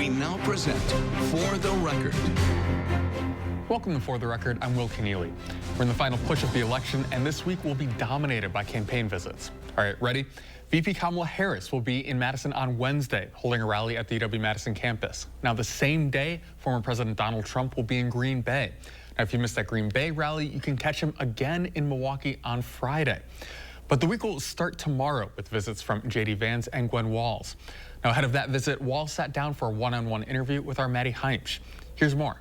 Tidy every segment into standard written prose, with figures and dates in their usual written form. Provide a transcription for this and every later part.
We now present For the Record. Welcome to For the Record. I'm Will Keneally. We're in the final push of the election, and this week will be dominated by campaign visits. All right, ready? VP Kamala Harris will be in Madison on Wednesday, holding a rally at the UW-Madison campus. Now, the same day, former President Donald Trump will be in Green Bay. Now, if you missed that Green Bay rally, you can catch him again in Milwaukee on Friday. But the week will start tomorrow with visits from J.D. Vance and Gwen Walz. Now, ahead of that visit, Walz sat down for a one-on-one interview with our Maddie Heimsch. Here's more.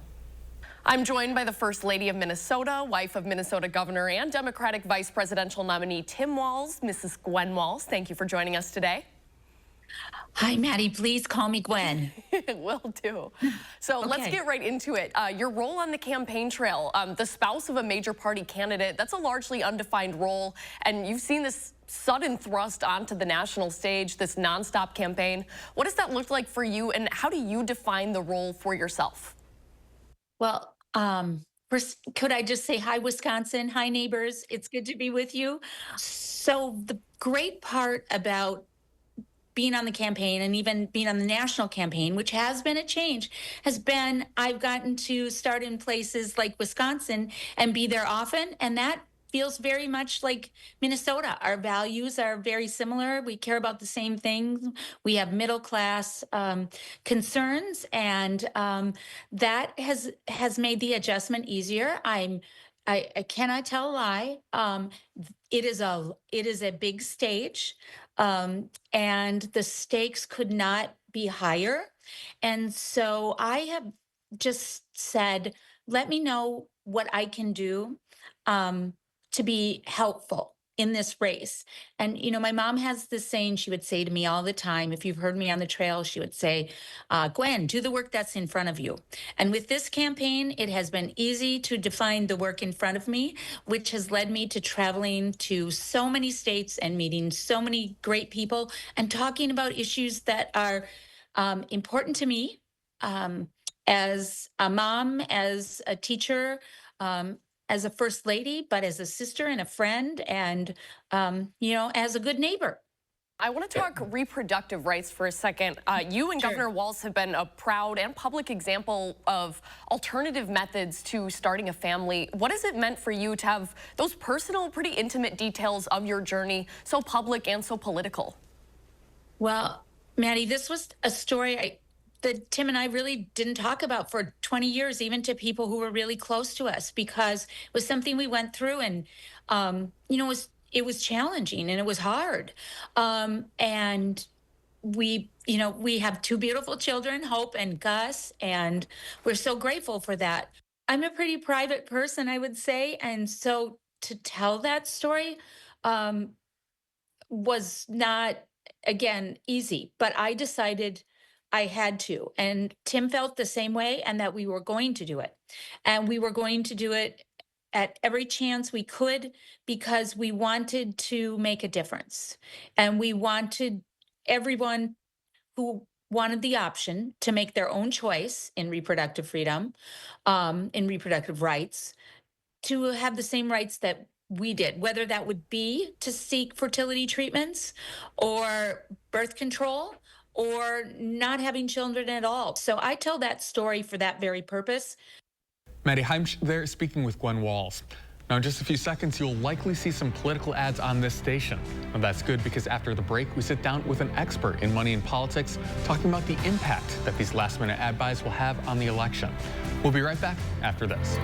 I'm joined by the First Lady of Minnesota, wife of Minnesota Governor and Democratic Vice Presidential nominee Tim Walz, Mrs. Gwen Walz. Thank you for joining us today. Hi, Maddie. Please call me Gwen. Will do. So Okay. Let's get right into it. Your role on the campaign trail, the spouse of a major party candidate, that's a largely undefined role. And you've seen this sudden thrust onto the national stage, this nonstop campaign. What does that look like for you, and how do you define the role for yourself? Well, first, could I just say hi, Wisconsin? Hi, neighbors. It's good to be with you. So the great part about being on the campaign and even being on the national campaign, which has been a change, has been I've gotten to start in places like Wisconsin and be there often. And that feels very much like Minnesota. Our values are very similar. We care about the same things. We have middle class concerns, and that has made the adjustment easier. I cannot tell a lie. It is a big stage, and the stakes could not be higher. And so I have just said, let me know what I can do to be helpful in this race. And, you know, my mom has this saying she would say to me all the time. If you've heard me on the trail, she would say, Gwen, do the work that's in front of you. And with this campaign, it has been easy to define the work in front of me, which has led me to traveling to so many states and meeting so many great people and talking about issues that are important to me as a mom, as a teacher, as a first lady, but as a sister and a friend, and you know, as a good neighbor. I want to talk reproductive rights for a second. You and Sure. Governor Walz have been a proud and public example of alternative methods to starting a family. What has it meant for you to have those personal, pretty intimate details of your journey so public and so political? Well, Maddie, this was a story that Tim and I really didn't talk about for 20 years, even to people who were really close to us, because it was something we went through, and you know, it was challenging and it was hard. And we have two beautiful children, Hope and Gus, and we're so grateful for that. I'm a pretty private person, I would say, and so to tell that story was not, again, easy, but I decided I had to. And Tim felt the same way, and that we were going to do it. And we were going to do it at every chance we could, because we wanted to make a difference. And we wanted everyone who wanted the option to make their own choice in reproductive freedom, in reproductive rights, to have the same rights that we did, whether that would be to seek fertility treatments or birth control or not having children at all. So I tell that story for that very purpose. Maddie Heimsch there speaking with Gwen Walz. Now, in just a few seconds, you'll likely see some political ads on this station. And that's good, because after the break, we sit down with an expert in money and politics talking about the impact that these last-minute ad buys will have on the election. We'll be right back after this.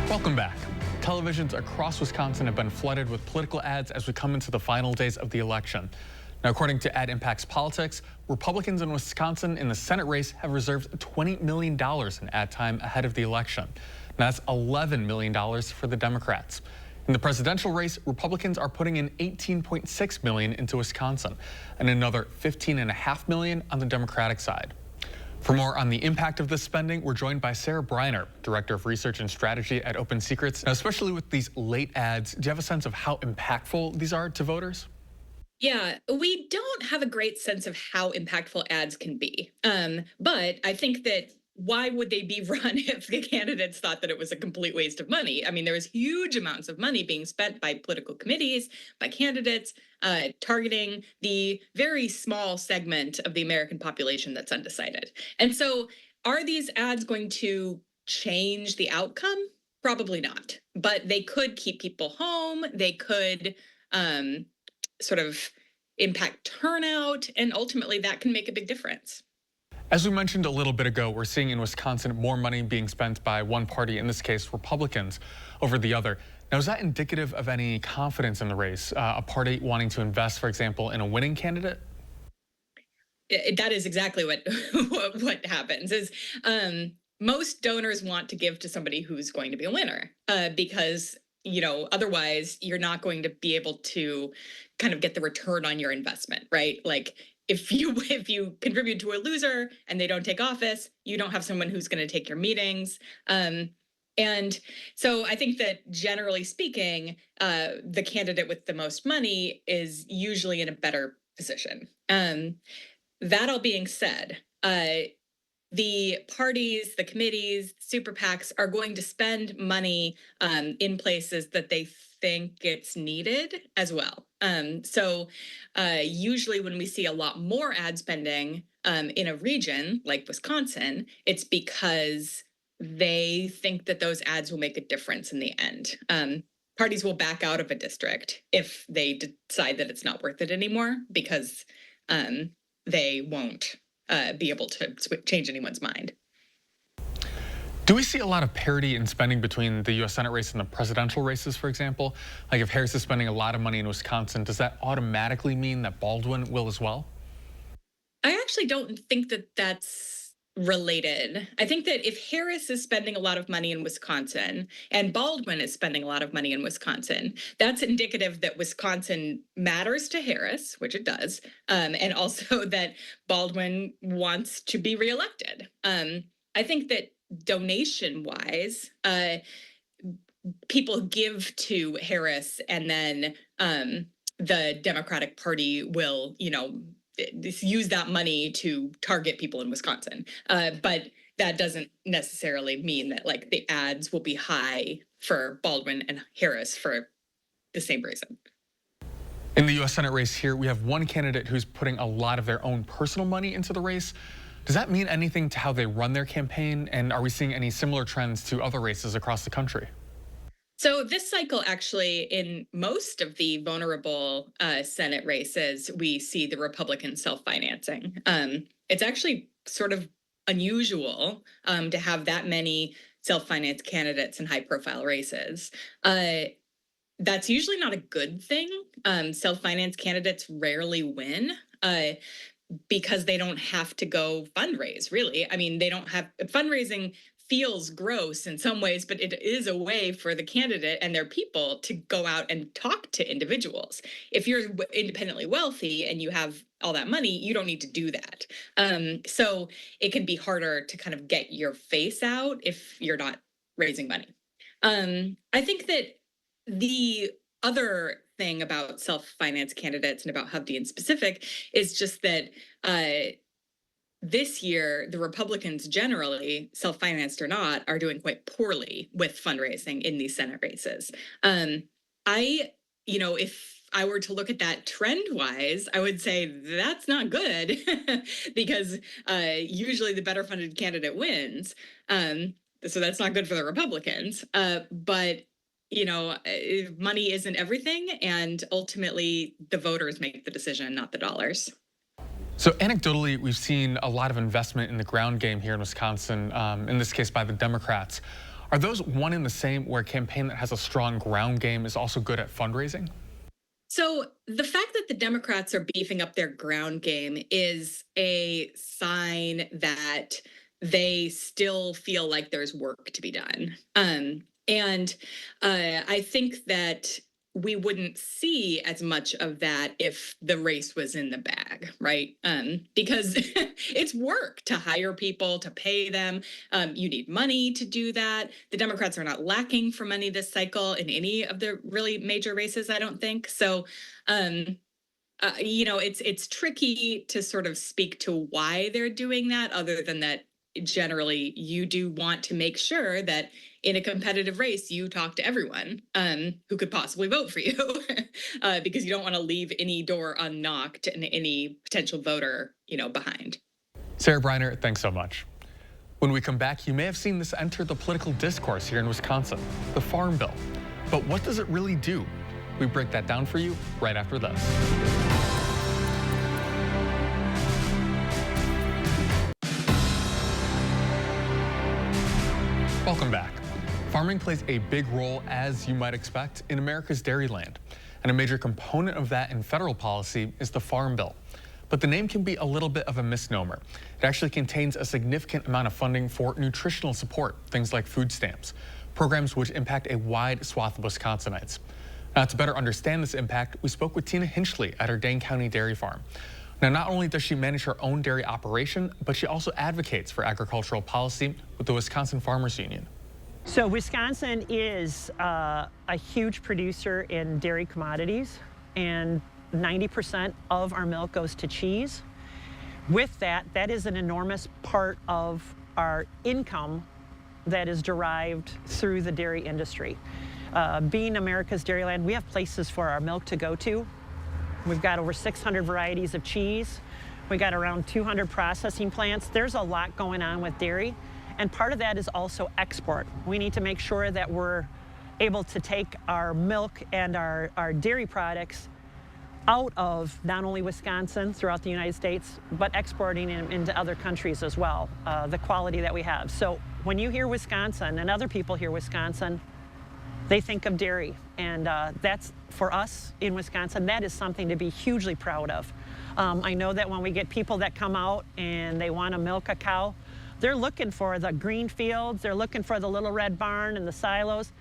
Welcome back. Televisions across Wisconsin have been flooded with political ads as we come into the final days of the election. Now, according to Ad Impacts Politics, Republicans in Wisconsin in the Senate race have reserved $20 million in ad time ahead of the election. Now, that's $11 million for the Democrats. In the presidential race, Republicans are putting in $18.6 million into Wisconsin and another $15.5 million on the Democratic side. For more on the impact of this spending, we're joined by Sarah Briner, Director of Research and Strategy at Open Secrets. Now, especially with these late ads, do you have a sense of how impactful these are to voters? Yeah, we don't have a great sense of how impactful ads can be. But I think that why would they be run if the candidates thought that it was a complete waste of money? I mean, there was huge amounts of money being spent by political committees, by candidates, targeting the very small segment of the American population that's undecided. And so, are these ads going to change the outcome? Probably not. But they could keep people home. They could sort of impact turnout, and ultimately that can make a big difference. As we mentioned a little bit ago, we're seeing in Wisconsin more money being spent by one party, in this case Republicans, over the other. Now, is that indicative of any confidence in the race? A party wanting to invest, for example, in a winning candidate? That is exactly what what happens. Is most donors want to give to somebody who's going to be a winner, because otherwise you're not going to be able to kind of get the return on your investment, right? Like if you contribute to a loser and they don't take office, you don't have someone who's going to take your meetings. And so I think that generally speaking, the candidate with the most money is usually in a better position. That all being said, the parties, the committees, super PACs are going to spend money in places that they think it's needed as well. So usually when we see a lot more ad spending in a region like Wisconsin, it's because they think that those ads will make a difference in the end. Parties will back out of a district if they decide that it's not worth it anymore, because they won't be able to change anyone's mind. Do we see a lot of parity in spending between the U.S. Senate race and the presidential races, for example? Like if Harris is spending a lot of money in Wisconsin, does that automatically mean that Baldwin will as well? I actually don't think that that's related. I think that if Harris is spending a lot of money in Wisconsin and Baldwin is spending a lot of money in Wisconsin, that's indicative that Wisconsin matters to Harris, which it does, and also that Baldwin wants to be reelected. I think that donation-wise, people give to Harris, and then the Democratic Party will, use that money to target people in Wisconsin. But that doesn't necessarily mean that like the ads will be high for Baldwin and Harris for the same reason. In the U.S. Senate race here, we have one candidate who's putting a lot of their own personal money into the race. Does that mean anything to how they run their campaign? And are we seeing any similar trends to other races across the country? So this cycle, actually, in most of the vulnerable Senate races, we see the Republicans self-financing. It's actually sort of unusual to have that many self-finance candidates in high-profile races. That's usually not a good thing. Self-finance candidates rarely win. Because they don't have to go fundraise, really. I mean, they don't have fundraising feels gross in some ways, but it is a way for the candidate and their people to go out and talk to individuals. If you're independently wealthy and you have all that money, you don't need to do that. So it can be harder to kind of get your face out if you're not raising money. I think that the other thing about self-finance candidates and about Hovde in specific is just that this year, the Republicans generally, self-financed or not, are doing quite poorly with fundraising in these Senate races. If I were to look at that trend-wise, I would say that's not good because usually the better funded candidate wins. So that's not good for the Republicans. But money isn't everything, and ultimately the voters make the decision, not the dollars. So anecdotally, we've seen a lot of investment in the ground game here in Wisconsin, in this case by the Democrats. Are those one and the same, where a campaign that has a strong ground game is also good at fundraising? So the fact that the Democrats are beefing up their ground game is a sign that they still feel like there's work to be done. And I think that we wouldn't see as much of that if the race was in the bag, right? Because it's work to hire people, to pay them. You need money to do that. The Democrats are not lacking for money this cycle in any of the really major races, I don't think. So, it's tricky to sort of speak to why they're doing that, other than that generally you do want to make sure that in a competitive race, you talk to everyone who could possibly vote for you because you don't want to leave any door unknocked and any potential voter, behind. Sarah Briner, thanks so much. When we come back, you may have seen this enter the political discourse here in Wisconsin, the Farm Bill. But what does it really do? We break that down for you right after this. Welcome back. Farming plays a big role, as you might expect, in America's dairyland. And a major component of that in federal policy is the Farm Bill. But the name can be a little bit of a misnomer. It actually contains a significant amount of funding for nutritional support, things like food stamps, programs which impact a wide swath of Wisconsinites. Now, to better understand this impact, we spoke with Tina Hinchley at her Dane County dairy farm. Now, not only does she manage her own dairy operation, but she also advocates for agricultural policy with the Wisconsin Farmers Union. So Wisconsin is a huge producer in dairy commodities, and 90% of our milk goes to cheese. With that, that is an enormous part of our income that is derived through the dairy industry. Being America's dairyland, we have places for our milk to go to. We've got over 600 varieties of cheese. We got around 200 processing plants. There's a lot going on with dairy. And part of that is also export. We need to make sure that we're able to take our milk and our dairy products out of not only Wisconsin, throughout the United States, but exporting into other countries as well, the quality that we have. So when you hear Wisconsin and other people hear Wisconsin, they think of dairy. And that's, for us in Wisconsin, that is something to be hugely proud of. I know that when we get people that come out and they want to milk a cow, they're looking for the green fields, they're looking for the little red barn and the silos.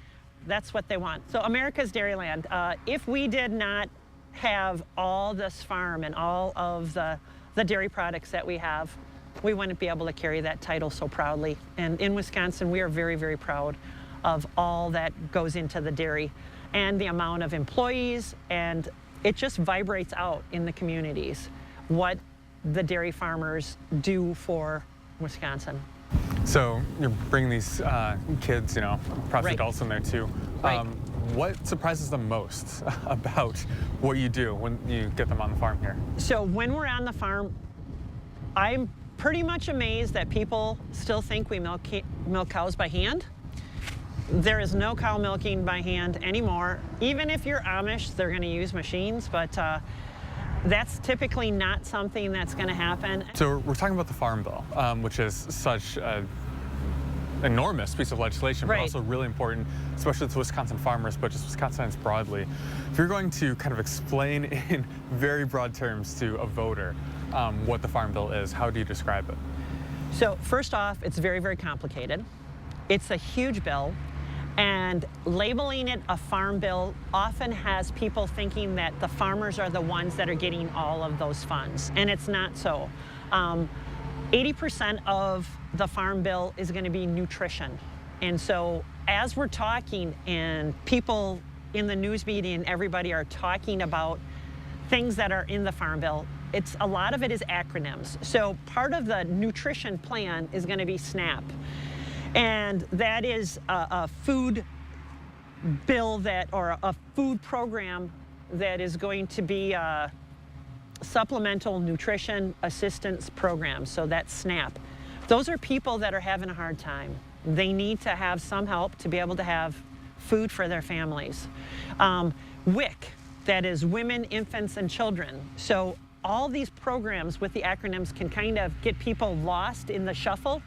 That's what they want. So America's dairyland, if we did not have all this farm and all of the dairy products that we have, we wouldn't be able to carry that title so proudly. And in Wisconsin, we are very, very proud of all that goes into the dairy and the amount of employees, and it just vibrates out in the communities what the dairy farmers do for Wisconsin. So you're bringing these kids, perhaps Right. adults in there too. Right. What surprises them most about what you do when you get them on the farm here? So when we're on the farm, I'm pretty much amazed that people still think we milk cows by hand. There is no cow milking by hand anymore. Even if you're Amish, they're going to use machines, but that's typically not something that's going to happen. So we're talking about the Farm Bill, which is such an enormous piece of legislation, Right. but also really important, especially to Wisconsin farmers, but just Wisconsinites broadly. If you're going to kind of explain in very broad terms to a voter what the Farm Bill is, how do you describe it? So first off, it's very, very complicated. It's a huge bill, and labeling it a farm bill often has people thinking that the farmers are the ones that are getting all of those funds, and it's not so. 80% of the farm bill is going to be nutrition. And so as we're talking and people in the news media and everybody are talking about things that are in the farm bill, a lot of it is acronyms. So part of the nutrition plan is going to be SNAP. And that is a food bill or a food program that is going to be a supplemental nutrition assistance program. So that's SNAP. Those are people that are having a hard time. They need to have some help to be able to have food for their families. WIC, that is Women, Infants, and Children. So all these programs with the acronyms can kind of get people lost in the shuffle,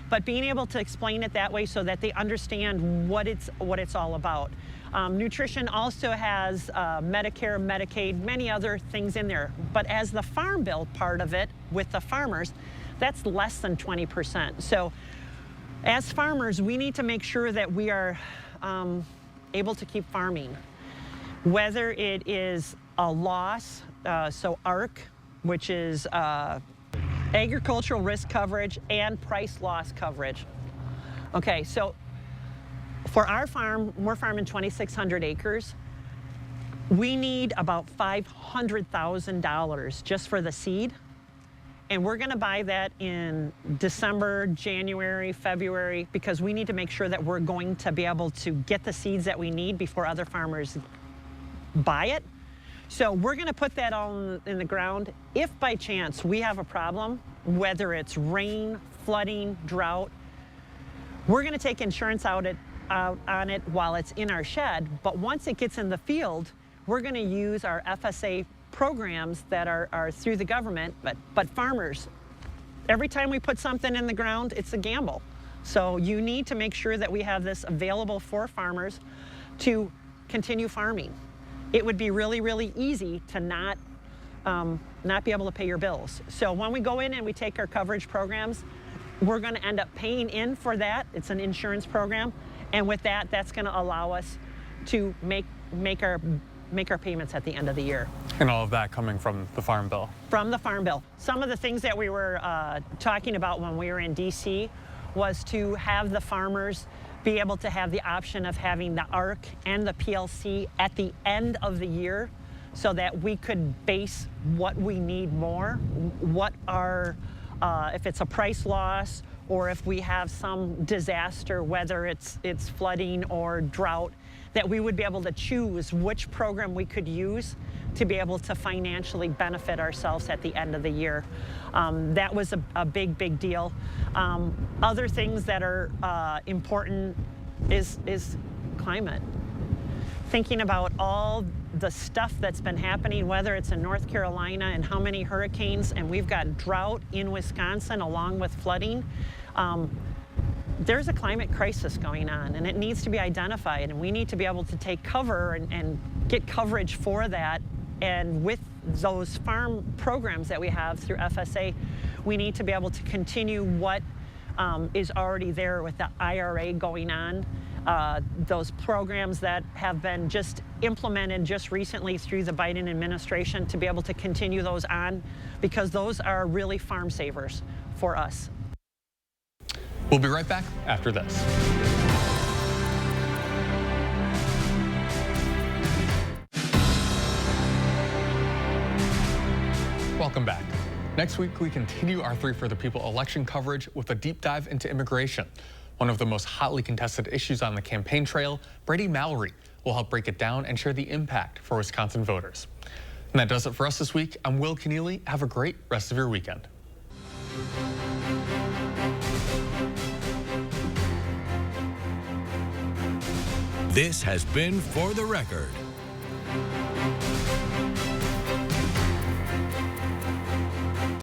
but being able to explain it that way so that they understand what it's all about. Nutrition also has Medicare, Medicaid, many other things in there. But as the Farm Bill part of it with the farmers, that's less than 20%. So as farmers, we need to make sure that we are able to keep farming. Whether it is a loss, so ARC, which is agricultural risk coverage and price loss coverage. Okay, so for our farm, we're farming 2,600 acres. We need about $500,000 just for the seed And we're going to buy that in December, January, February, because we need to make sure that we're going to be able to get the seeds that we need before other farmers buy it. So we're going to put that all in the ground. If by chance we have a problem, whether it's rain, flooding, drought, we're going to take insurance out on it while it's in our shed. But once it gets in the field, we're going to use our FSA programs that are through the government, but farmers, every time we put something in the ground, it's a gamble. So you need to make sure that we have this available for farmers to continue farming. It would be really, really easy to not be able to pay your bills. So when we go in and we take our coverage programs, we're going to end up paying in for that. It's an insurance program, and with that, that's going to allow us to make our payments at the end of the year. And all of that coming from the Farm Bill. From the Farm Bill. Some of the things that we were talking about when we were in DC was to have the farmers be able to have the option of having the ARC and the PLC at the end of the year, so that we could base what we need more, what our, if it's a price loss, or if we have some disaster, whether it's flooding or drought, that we would be able to choose which program we could use to be able to financially benefit ourselves at the end of the year. That was a big, big deal. Other things that are important is climate. Thinking about all the stuff that's been happening, whether it's in North Carolina and how many hurricanes, and we've got drought in Wisconsin along with flooding. There's a climate crisis going on, and it needs to be identified, and we need to be able to take cover and get coverage for that. And with those farm programs that we have through FSA, we need to be able to continue what is already there with the IRA going on. Those programs that have been just implemented just recently through the Biden administration, to be able to continue those on, because those are really farm savers for us. We'll be right back after this. Welcome back. Next week, we continue our Three for the People election coverage with a deep dive into immigration. One of the most hotly contested issues on the campaign trail, Brady Mallory will help break it down and share the impact for Wisconsin voters. And that does it for us this week. I'm Will Keneally. Have a great rest of your weekend. This has been For the Record.